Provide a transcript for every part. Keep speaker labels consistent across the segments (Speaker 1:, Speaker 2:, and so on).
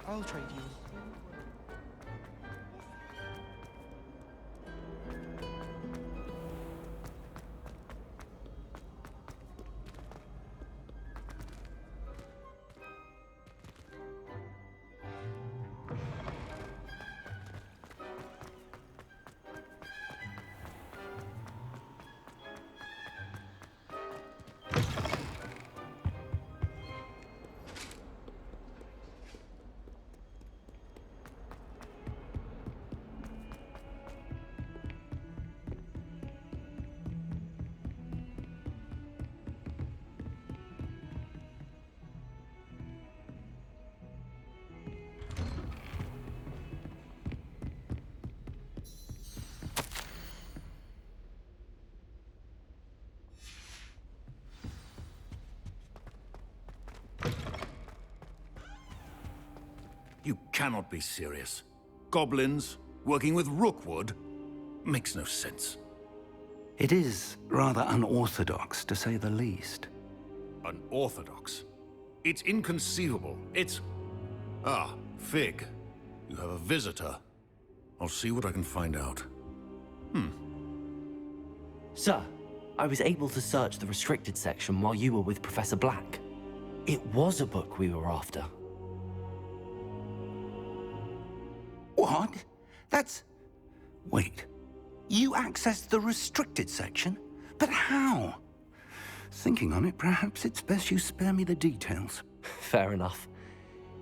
Speaker 1: I'll trade you.
Speaker 2: You cannot be serious. Goblins working with Rookwood? Makes no sense.
Speaker 3: It is rather unorthodox, to say the least.
Speaker 2: Unorthodox? It's inconceivable. It's... Ah, Fig. You have a visitor. I'll see what I can find out.
Speaker 4: Sir, I was able to search the restricted section while you were with Professor Black. It was a book we were after.
Speaker 3: What? That's... Wait. You accessed the restricted section? But how? Thinking on it, perhaps it's best you spare me the details.
Speaker 4: Fair enough.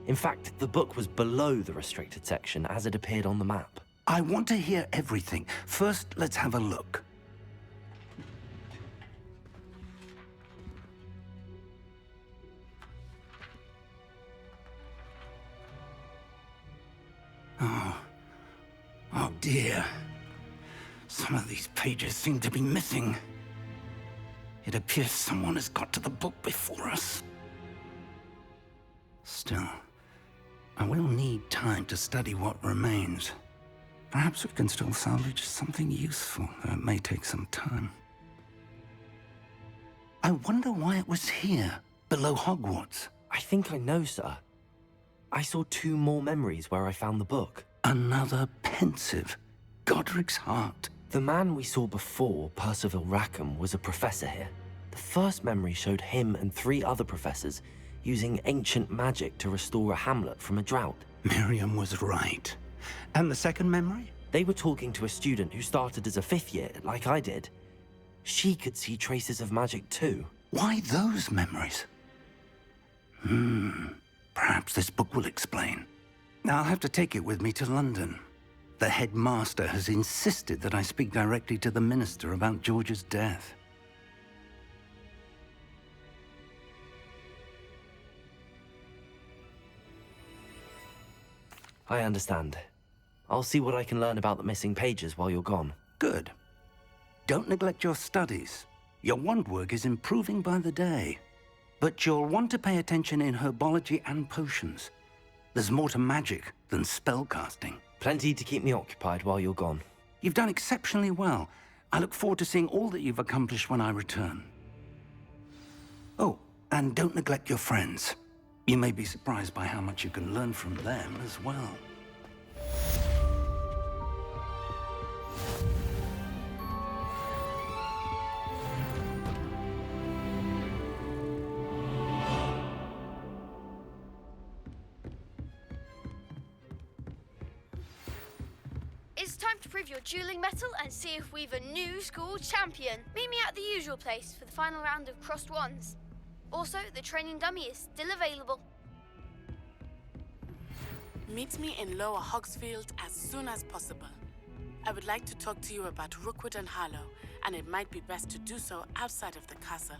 Speaker 4: In fact, the book was below the restricted section as it appeared on the map.
Speaker 3: I want to hear everything. First, let's have a look. Oh dear. Some of these pages seem to be missing. It appears someone has got to the book before us. Still, I will need time to study what remains. Perhaps we can still salvage something useful, though it may take some time. I wonder why it was here, below Hogwarts.
Speaker 4: I think I know, sir. I saw 2 more memories where I found the book.
Speaker 3: Another pensive. Godric's heart.
Speaker 4: The man we saw before, Percival Rackham, was a professor here. The first memory showed him and 3 other professors using ancient magic to restore a hamlet from a drought.
Speaker 3: Miriam was right. And the second memory?
Speaker 4: They were talking to a student who started as a 5th year, like I did. She could see traces of magic too.
Speaker 3: Why those memories? Perhaps this book will explain. I'll have to take it with me to London. The headmaster has insisted that I speak directly to the minister about George's death.
Speaker 4: I understand. I'll see what I can learn about the missing pages while you're gone.
Speaker 3: Good. Don't neglect your studies. Your wand work is improving by the day. But you'll want to pay attention in herbology and potions. There's more to magic than spellcasting.
Speaker 4: Plenty to keep me occupied while you're gone.
Speaker 3: You've done exceptionally well. I look forward to seeing all that you've accomplished when I return. Oh, and don't neglect your friends. You may be surprised by how much you can learn from them as well.
Speaker 5: It's time to prove your dueling mettle and see if we've a new school champion. Meet me at the usual place for the final round of crossed wands. Also, the training dummy is still available.
Speaker 6: Meet me in Lower Hogsfield as soon as possible. I would like to talk to you about Rookwood and Harlow, and it might be best to do so outside of the castle.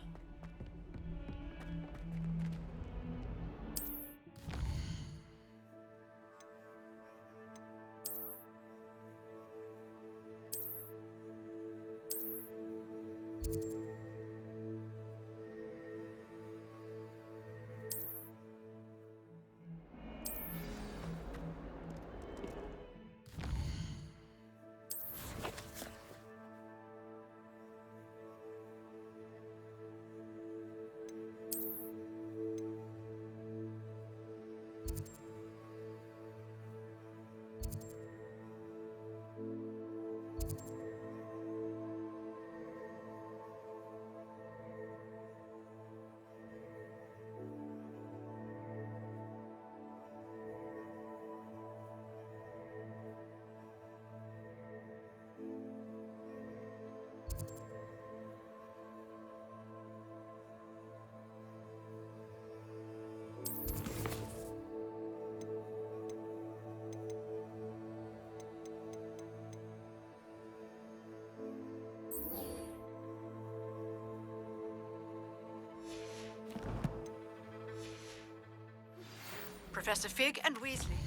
Speaker 1: Professor Fig and Weasley.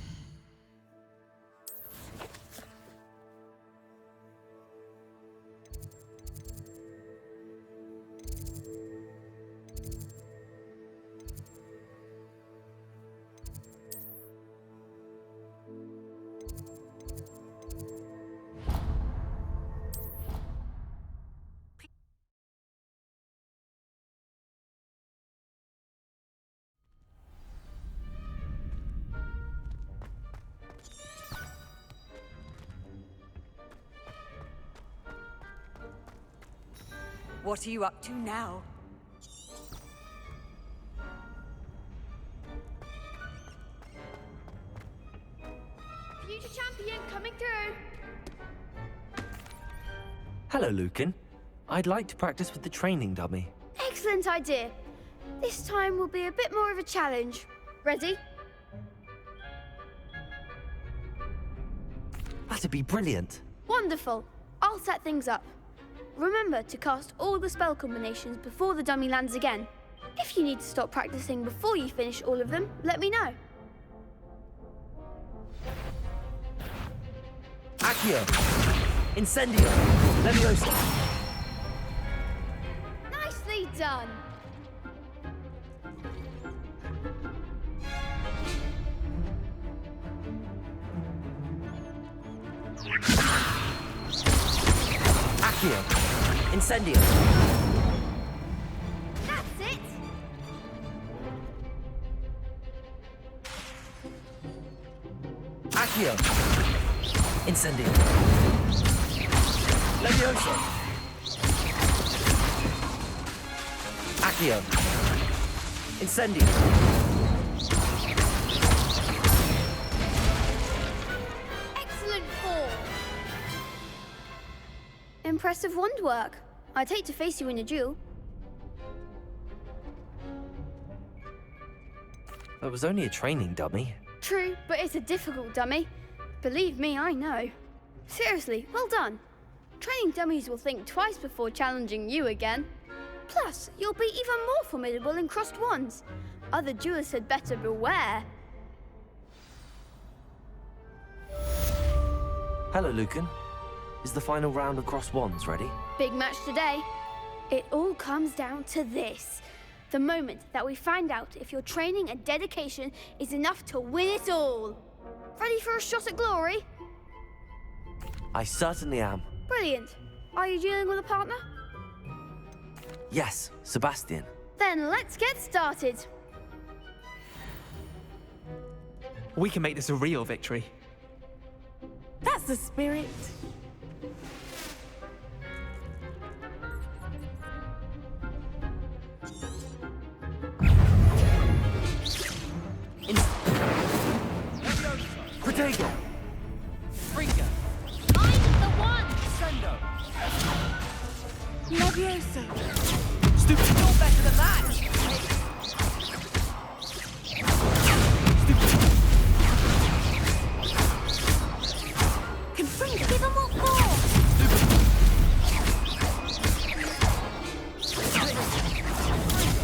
Speaker 7: What are you up to now?
Speaker 5: Future champion coming through.
Speaker 4: Hello, Lucan. I'd like to practice with the training dummy.
Speaker 5: Excellent idea. This time will be a bit more of a challenge. Ready?
Speaker 4: That'd be brilliant.
Speaker 5: Wonderful. I'll set things up. Remember to cast all the spell combinations before the dummy lands again. If you need to stop practicing before you finish all of them, let me know.
Speaker 4: Accio! Incendio! Leviosa!
Speaker 5: Nicely done.
Speaker 4: Accio! Incendio!
Speaker 5: That's it.
Speaker 4: Accio! Incendio! Leviosa! Accio! Incendio!
Speaker 5: Excellent form. Impressive wand work. I'd hate to face you in a duel.
Speaker 4: That was only a training dummy.
Speaker 5: True, but it's a difficult dummy. Believe me, I know. Seriously, well done. Training dummies will think twice before challenging you again. Plus, you'll be even more formidable in crossed wands. Other duelists had better beware.
Speaker 4: Hello, Lucan. Is the final round of cross wands ready?
Speaker 5: Big match today. It all comes down to this. The moment that we find out if your training and dedication is enough to win it all. Ready for a shot at glory?
Speaker 4: I certainly am.
Speaker 5: Brilliant. Are you dealing with a partner?
Speaker 4: Yes, Sebastian.
Speaker 5: Then let's get started.
Speaker 8: We can make this a real victory.
Speaker 6: That's the spirit.
Speaker 8: Protego! Springer!
Speaker 5: I'm the one!
Speaker 8: Sendo!
Speaker 6: Leviosa.
Speaker 8: Stupid! You're better than that!
Speaker 5: Confringo! Give him what for!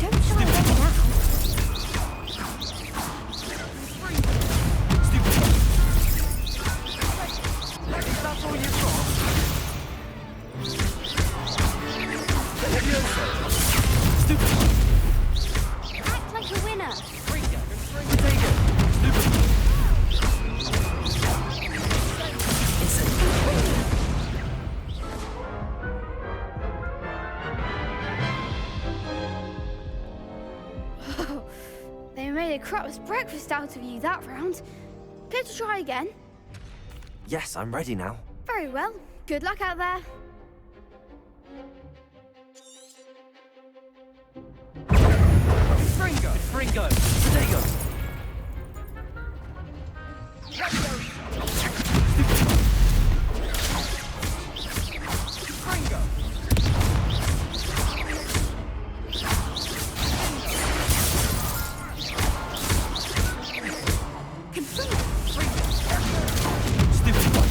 Speaker 5: Don't shy away now.
Speaker 8: That's all you've got? Stupid!
Speaker 5: Act like a winner.
Speaker 8: Springer! Protego!
Speaker 5: They made a crap's breakfast out of you that round. Care to try again?
Speaker 4: Yes, I'm ready now.
Speaker 5: Very well. Good luck out there.
Speaker 8: Fringo! Fringo! Protego! Fringo! Stupid one!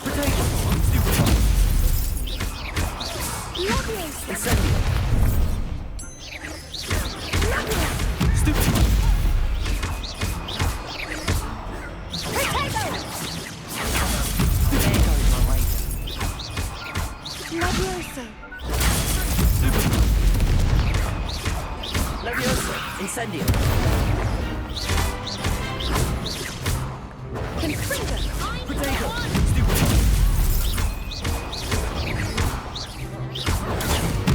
Speaker 8: Protego! Stupid one!
Speaker 5: Leviosa!
Speaker 4: Incendio!
Speaker 6: Levioso!
Speaker 4: Leviosa! Incendio!
Speaker 5: Confringo!
Speaker 8: Potato! Stupefy!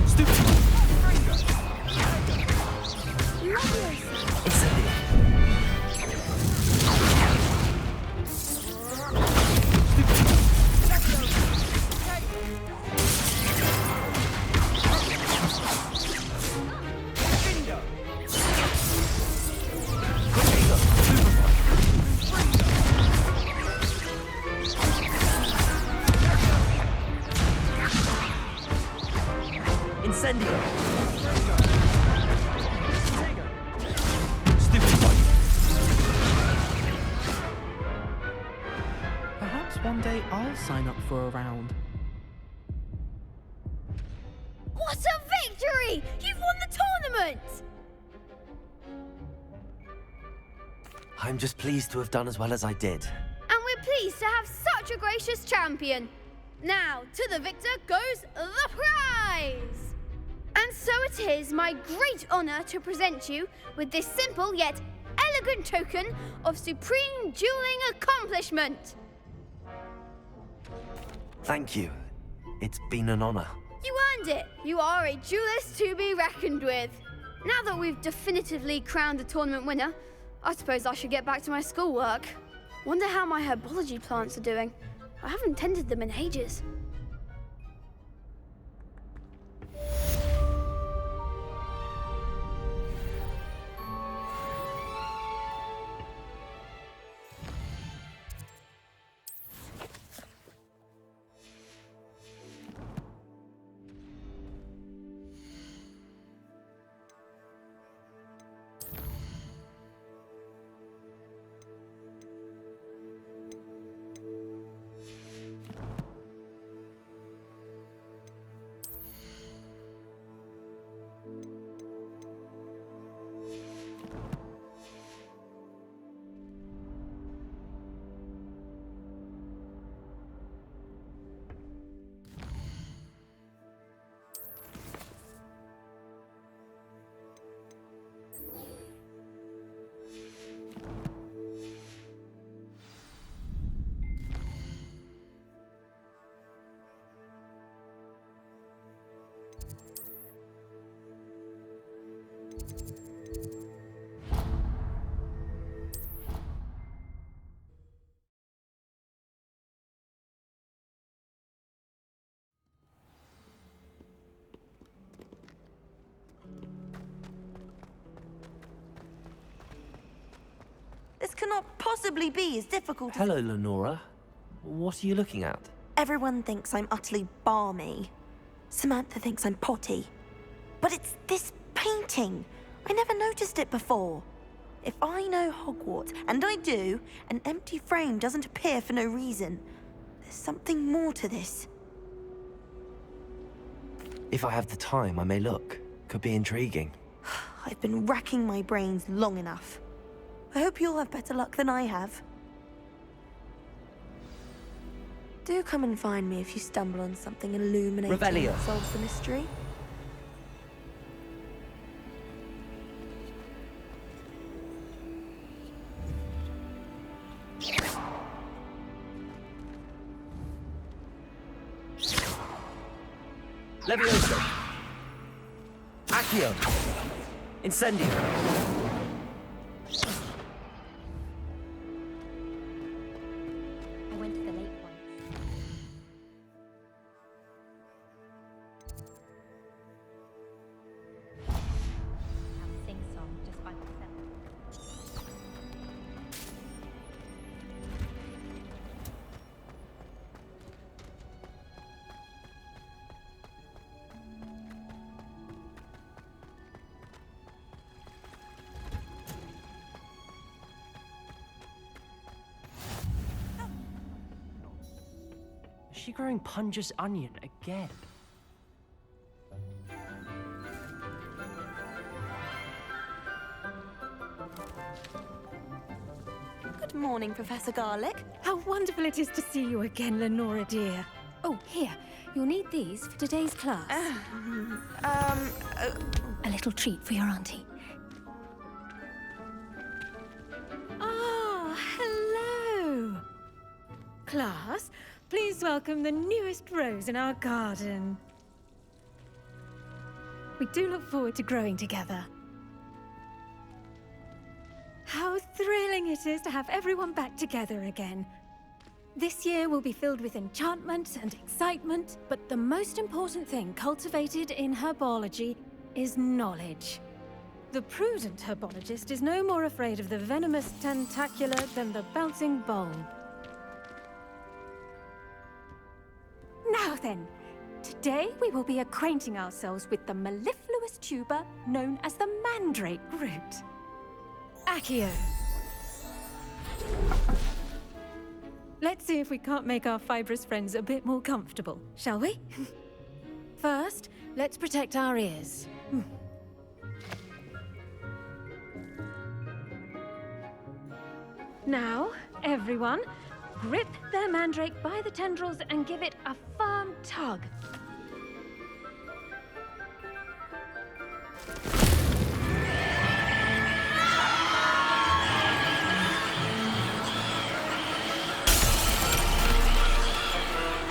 Speaker 8: Stupefy!
Speaker 4: Incendio! Incendio!
Speaker 8: Stupefy! Perhaps one day I'll sign up for a round.
Speaker 5: What a victory! You've won the tournament!
Speaker 4: I'm just pleased to have done as well as I did.
Speaker 5: And we're pleased to have such a gracious champion. Now, to the victor goes the prize! And so it is my great honor to present you with this simple yet elegant token of supreme dueling accomplishment.
Speaker 4: Thank you. It's been an honor.
Speaker 5: You earned it. You are a duelist to be reckoned with. Now that we've definitively crowned the tournament winner, I suppose I should get back to my schoolwork. Wonder how my herbology plants are doing. I haven't tended them in ages.
Speaker 1: This cannot possibly be as difficult as...
Speaker 4: Hello, Lenora. What are you looking at?
Speaker 1: Everyone thinks I'm utterly balmy. Samantha thinks I'm potty. But it's this painting. I never noticed it before. If I know Hogwarts, and I do, an empty frame doesn't appear for no reason. There's something more to this.
Speaker 4: If I have the time, I may look. Could be intriguing.
Speaker 1: I've been racking my brains long enough. I hope you'll have better luck than I have. Do come and find me if you stumble on something illuminating
Speaker 4: Revelio.
Speaker 1: that solves the mystery.
Speaker 4: Levioso! Accio! Incendio!
Speaker 9: I went to the lake once. Have a sing-song just by myself.
Speaker 8: Is she growing Punja's onion again?
Speaker 1: Good morning, Professor Garlick.
Speaker 7: How wonderful it is to see you again, Lenora dear.
Speaker 10: Oh, here. You'll need these for today's class. A little treat for your auntie. Ah, hello! Class, please welcome the newest rose in our garden. We do look forward to growing together. How thrilling it is to have everyone back together again. This year will be filled with enchantment and excitement, but the most important thing cultivated in herbology is knowledge. The prudent herbologist is no more afraid of the venomous tentacula than the bouncing bulb. Now then, today we will be acquainting ourselves with the mellifluous tuber known as the mandrake root. Accio. Let's see if we can't make our fibrous friends a bit more comfortable, shall we? First, let's protect our ears. Now, everyone, grip their mandrake by the tendrils and give it a firm tug.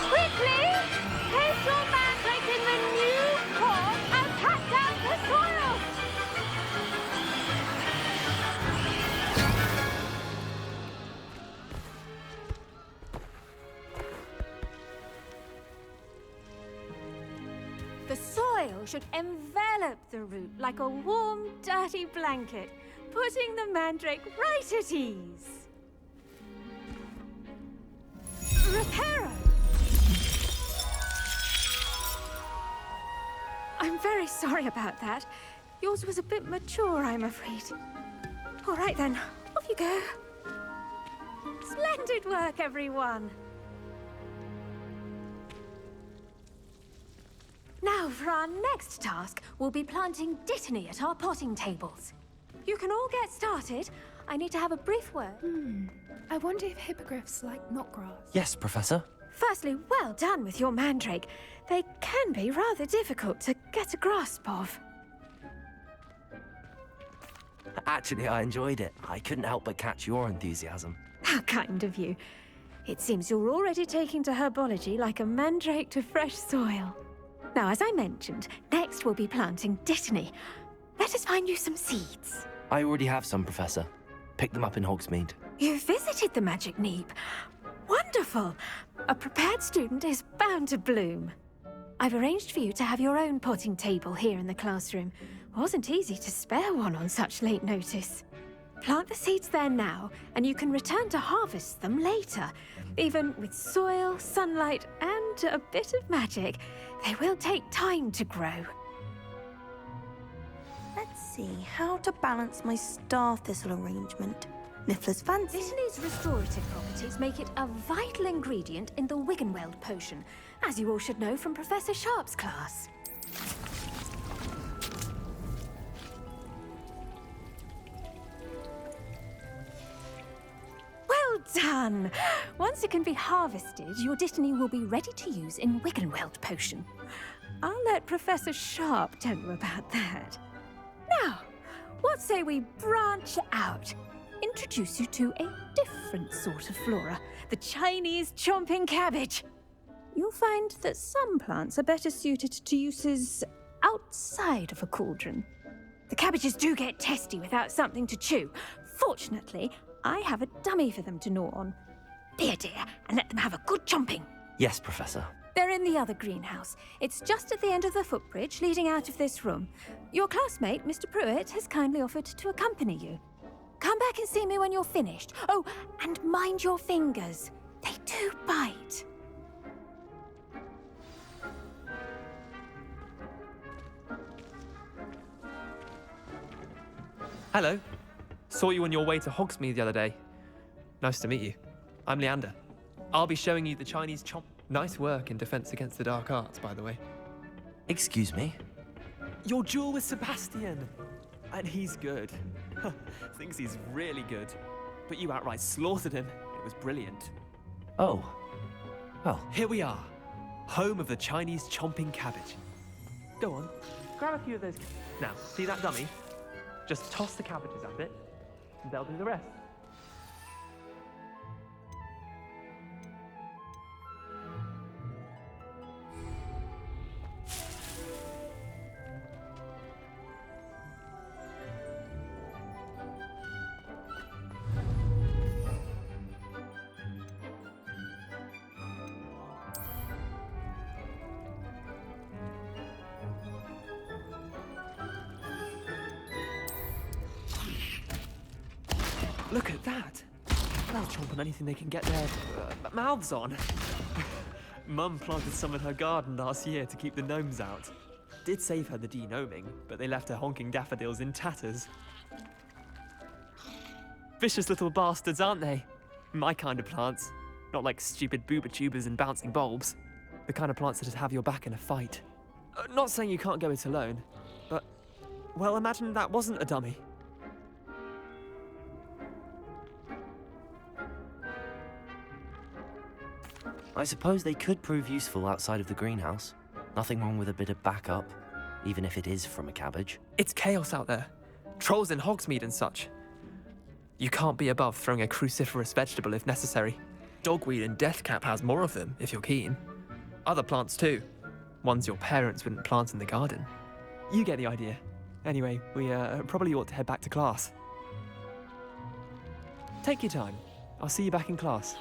Speaker 10: Quickly! Place your mandrake in the new pot and pat down the soil! The soil should envelop the root like a warm, dirty blanket, putting the mandrake right at ease. Reparo! I'm very sorry about that. Yours was a bit mature, I'm afraid. All right then, off you go. Splendid work, everyone. Now, for our next task, we'll be planting dittany at our potting tables. You can all get started. I need to have a brief word.
Speaker 11: I wonder if hippogriffs like knotgrass.
Speaker 4: Yes, Professor.
Speaker 10: Firstly, well done with your mandrake. They can be rather difficult to get a grasp of.
Speaker 4: Actually, I enjoyed it. I couldn't help but catch your enthusiasm.
Speaker 10: How kind of you. It seems you're already taking to herbology like a mandrake to fresh soil. Now, as I mentioned, next we'll be planting dittany. Let us find you some seeds.
Speaker 4: I already have some, Professor. Picked them up in Hogsmeade.
Speaker 10: You visited the Magic Neep. Wonderful! A prepared student is bound to bloom. I've arranged for you to have your own potting table here in the classroom. Wasn't easy to spare one on such late notice. Plant the seeds there now, and you can return to harvest them later. Even with soil, sunlight, and a bit of magic, they will take time to grow.
Speaker 1: Let's see how to balance my star thistle arrangement. Niffler's fancy.
Speaker 10: Dittany's restorative properties make it a vital ingredient in the Wiggenweld potion, as you all should know from Professor Sharp's class. Well done! Once it can be harvested, your dittany will be ready to use in Wiggenweld potion. I'll let Professor Sharp tell you about that. Now, what say we branch out? Introduce you to a different sort of flora, the Chinese chomping cabbage. You'll find that some plants are better suited to uses outside of a cauldron. The cabbages do get testy without something to chew. Fortunately, I have a dummy for them to gnaw on. Be a dear and let them have a good chomping.
Speaker 4: Yes, Professor.
Speaker 10: They're in the other greenhouse. It's just at the end of the footbridge leading out of this room. Your classmate, Mr. Pruitt, has kindly offered to accompany you. Come back and see me when you're finished. Oh, and mind your fingers. They do bite.
Speaker 8: Hello. Saw you on your way to Hogsmeade the other day. Nice to meet you. I'm Leander. I'll be showing you the Chinese chomp. Nice work in Defense Against the Dark Arts, by the way.
Speaker 4: Excuse me?
Speaker 8: Your duel with Sebastian. And he's good. Thinks he's really good. But you outright slaughtered him. It was brilliant.
Speaker 4: Oh. Well.
Speaker 8: Here we are. home of the Chinese chomping cabbage. Go on, grab a few of those. Now, see that dummy? Just toss the cabbages at it, and they'll do the rest. Look at that! They'll chomp on anything they can get their mouths on. Mum planted some in her garden last year to keep the gnomes out. Did save her the de-gnoming, but they left her honking daffodils in tatters. Vicious little bastards, aren't they? My kind of plants. Not like stupid booba tubers and bouncing bulbs. The kind of plants that'd have your back in a fight. Not saying you can't go it alone, but, well, imagine that wasn't a dummy.
Speaker 4: I suppose they could prove useful outside of the greenhouse. Nothing wrong with a bit of backup, even if it is from a cabbage.
Speaker 8: It's chaos out there. Trolls in Hogsmeade and such. You can't be above throwing a cruciferous vegetable if necessary. Dogweed and deathcap has more of them, if you're keen. Other plants too. Ones your parents wouldn't plant in the garden. You get the idea. Anyway, we probably ought to head back to class. Take your time. I'll see you back in class.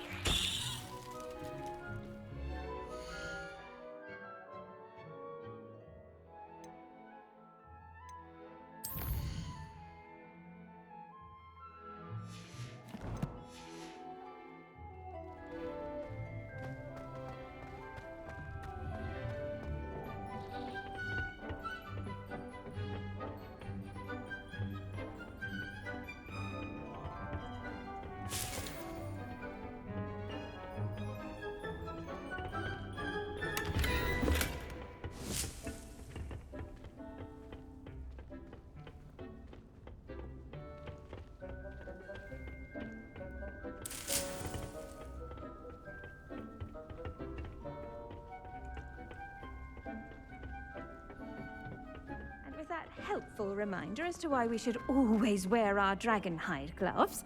Speaker 10: That helpful reminder as to why we should always wear our dragon hide gloves,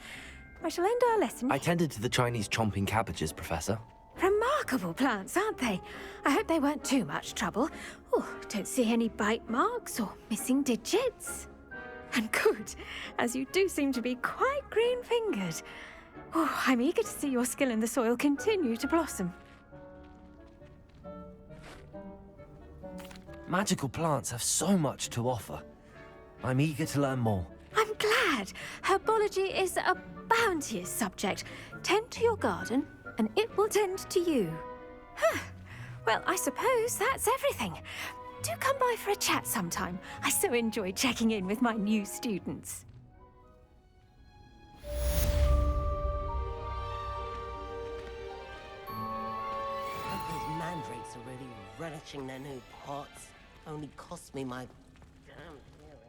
Speaker 10: I shall end our lesson.
Speaker 4: I tended to the Chinese chomping cabbages, Professor.
Speaker 10: Remarkable plants, aren't they? I hope they weren't too much trouble. Oh, don't see any bite marks or missing digits. And good, as you do seem to be quite green-fingered. Oh, I'm eager to see your skill in the soil continue to blossom.
Speaker 4: Magical plants have so much to offer. I'm eager to learn more.
Speaker 10: I'm glad. Herbology is a bounteous subject. Tend to your garden, and it will tend to you. Well, I suppose that's everything. Do come by for a chat sometime. I so enjoy checking in with my new students.
Speaker 12: Those mandrakes are really relishing their new pots. Only cost me my damn hearing.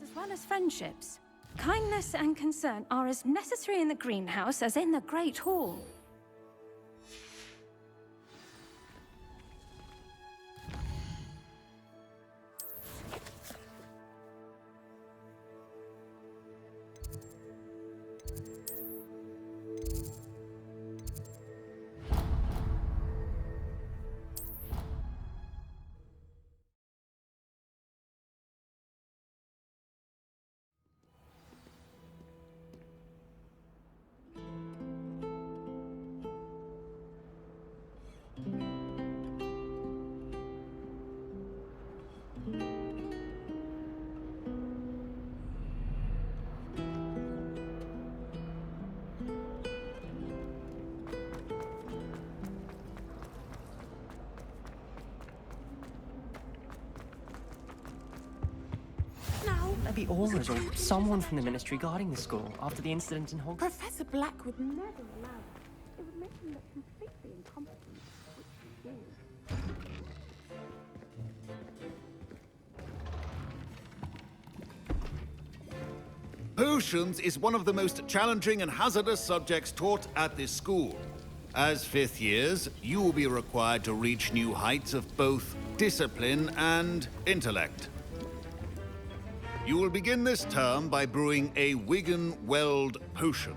Speaker 10: As well as friendships, kindness and concern are as necessary in the greenhouse as in the Great Hall.
Speaker 13: Maybe Aura's or someone from the Ministry guarding the school after the incident in Hogwarts.
Speaker 6: Professor Black would never allow it. It would make him look completely incompetent.
Speaker 2: Potions is one of the most challenging and hazardous subjects taught at this school. As fifth years, you will be required to reach new heights of both discipline and intellect. You will begin this term by brewing a Wiggenweld potion.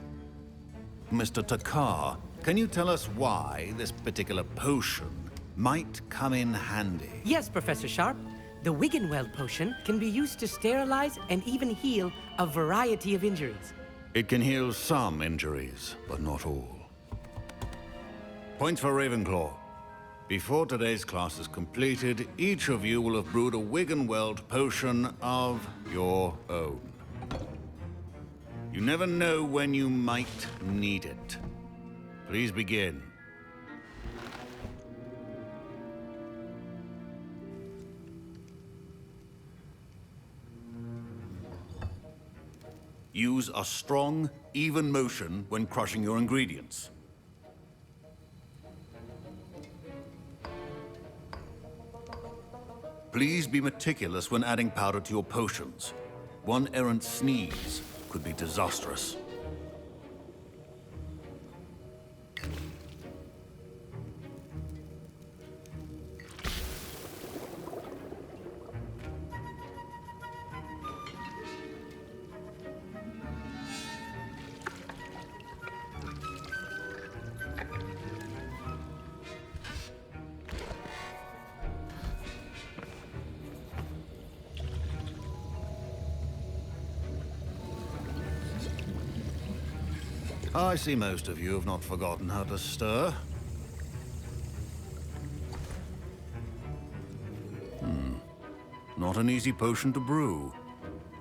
Speaker 2: Mr. Takar, can you tell us why this particular potion might come in handy?
Speaker 14: Yes, Professor Sharp. The Wiggenweld potion can be used to sterilize and even heal a variety of injuries.
Speaker 2: It can heal some injuries, but not all. Points for Ravenclaw. Before today's class is completed, each of you will have brewed a Wiggenweld potion of your own. You never know when you might need it. Please begin. Use a strong, even motion when crushing your ingredients. Please be meticulous when adding powder to your potions. One errant sneeze could be disastrous. I see most of you have not forgotten how to stir. Not an easy potion to brew.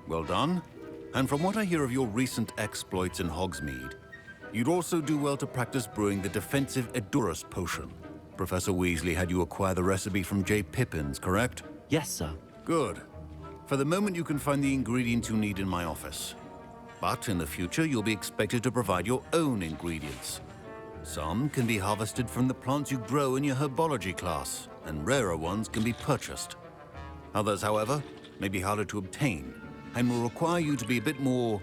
Speaker 2: Well done. And from what I hear of your recent exploits in Hogsmeade, you'd also do well to practice brewing the defensive Edurus potion. Professor Weasley had you acquire the recipe from J. Pippins, correct?
Speaker 4: Yes, sir.
Speaker 2: Good. For the moment, you can find the ingredients you need in my office. But in the future, you'll be expected to provide your own ingredients. Some can be harvested from the plants you grow in your Herbology class, and rarer ones can be purchased. Others, however, may be harder to obtain, and will require you to be a bit more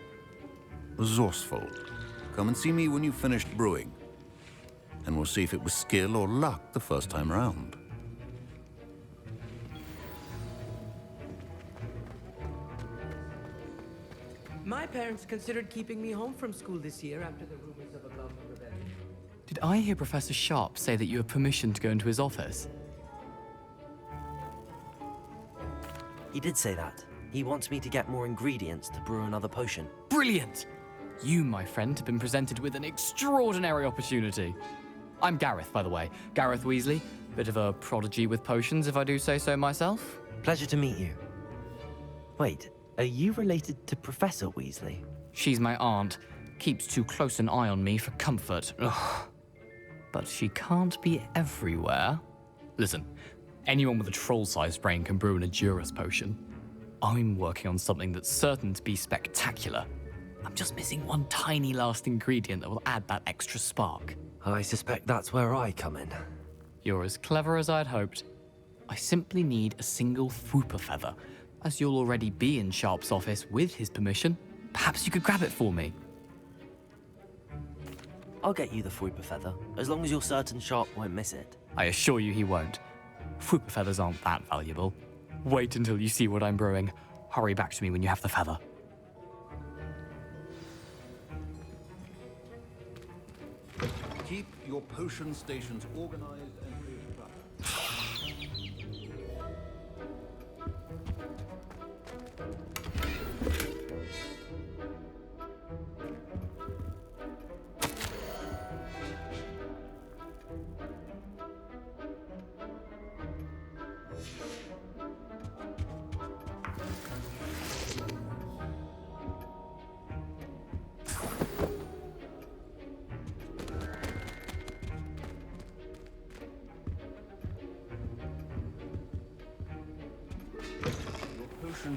Speaker 2: resourceful. Come and see me when you've finished brewing, and we'll see if it was skill or luck the first time round.
Speaker 14: My parents considered keeping me home from school this year after the rumors of a bout of revenge.
Speaker 13: Did I hear Professor Sharp say that you have permission to go into his office?
Speaker 4: He did say that. He wants me to get more ingredients to brew another potion.
Speaker 13: Brilliant! You, my friend, have been presented with an extraordinary opportunity. I'm Gareth, by the way. Gareth Weasley. Bit of a prodigy with potions, if I do say so myself.
Speaker 4: Pleasure to meet you. Wait, are you related to Professor Weasley?
Speaker 13: She's my aunt. Keeps too close an eye on me for comfort. Ugh. But she can't be everywhere. Listen, anyone with a troll-sized brain can brew an Edurus potion. I'm working on something that's certain to be spectacular. I'm just missing one tiny last ingredient that will add that extra spark.
Speaker 4: I suspect that's where I come in.
Speaker 13: You're as clever as I'd hoped. I simply need a single Fwooper feather. As you'll already be in Sharp's office with his permission, perhaps you could grab it for me.
Speaker 4: I'll get you the Fwooper feather, as long as you're certain Sharp won't miss it.
Speaker 13: I assure you he won't. Fwooper feathers aren't that valuable. Wait until you see what I'm brewing. Hurry back to me when you have the feather.
Speaker 2: Keep your potion stations organized and clear of clutter.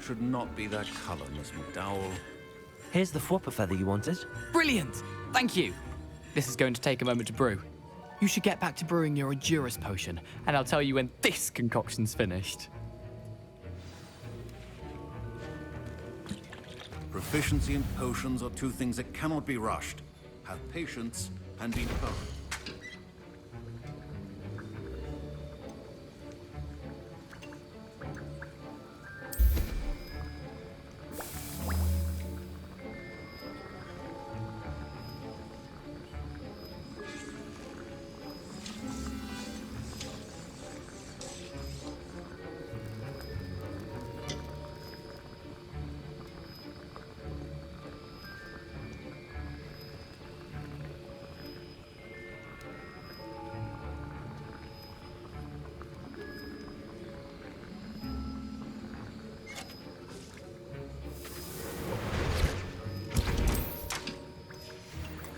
Speaker 2: Should not be that color, Miss McDowell.
Speaker 4: Here's the Fwooper feather you wanted.
Speaker 13: Brilliant! Thank you! This is going to take a moment to brew. You should get back to brewing your Edurus potion, and I'll tell you when this concoction's finished.
Speaker 2: Proficiency and potions are two things that cannot be rushed. Have patience and be thorough.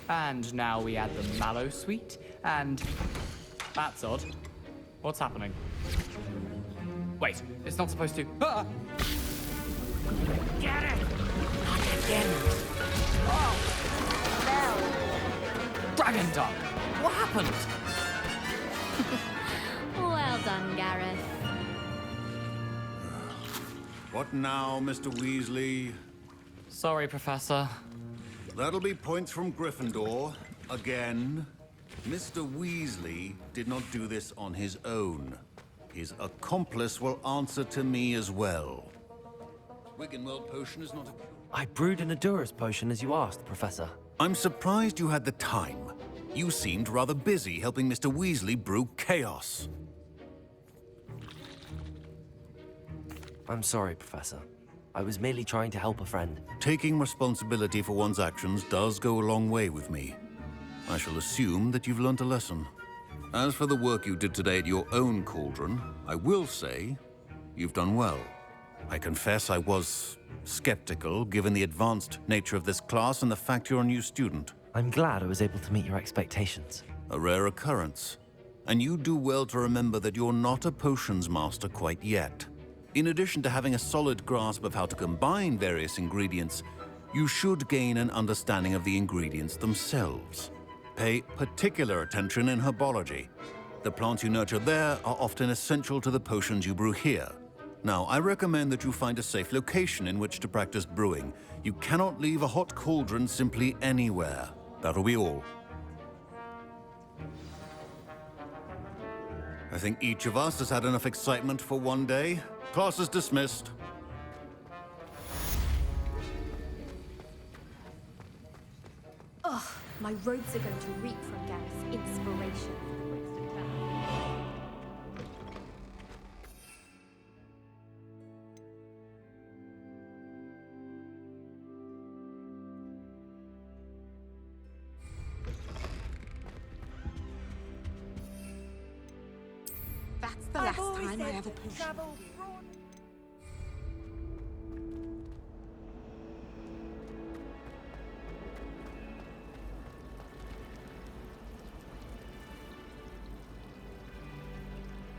Speaker 13: And now we add the mallow sweet, and... That's odd. What's happening? Wait, it's not supposed to... Ah!
Speaker 14: Get it! Not again.
Speaker 13: Dragon Duck! What happened?
Speaker 9: Well done, Gareth.
Speaker 2: What now, Mr. Weasley?
Speaker 13: Sorry, Professor.
Speaker 2: That'll be points from Gryffindor. Again. Mr. Weasley did not do this on his own. His accomplice will answer to me as well. Wiggenweld potion is not a...
Speaker 4: I brewed an Adurus potion as you asked, Professor.
Speaker 2: I'm surprised you had the time. You seemed rather busy helping Mr. Weasley brew chaos.
Speaker 4: I'm sorry, Professor. I was merely trying to help a friend.
Speaker 2: Taking responsibility for one's actions does go a long way with me. I shall assume that you've learnt a lesson. As for the work you did today at your own cauldron, I will say you've done well. I confess I was skeptical, given the advanced nature of this class and the fact you're a new student.
Speaker 4: I'm glad I was able to meet your expectations.
Speaker 2: A rare occurrence. And you do well to remember that you're not a potions master quite yet. In addition to having a solid grasp of how to combine various ingredients, you should gain an understanding of the ingredients themselves. Pay particular attention in herbology. The plants you nurture there are often essential to the potions you brew here. Now, I recommend that you find a safe location in which to practice brewing. You cannot leave a hot cauldron simply anywhere. That'll be all. I think each of us has had enough excitement for one day. Class is dismissed.
Speaker 15: Ugh, my robes are going to reek from Gareth's inspiration.
Speaker 6: That's the last time I have a potion.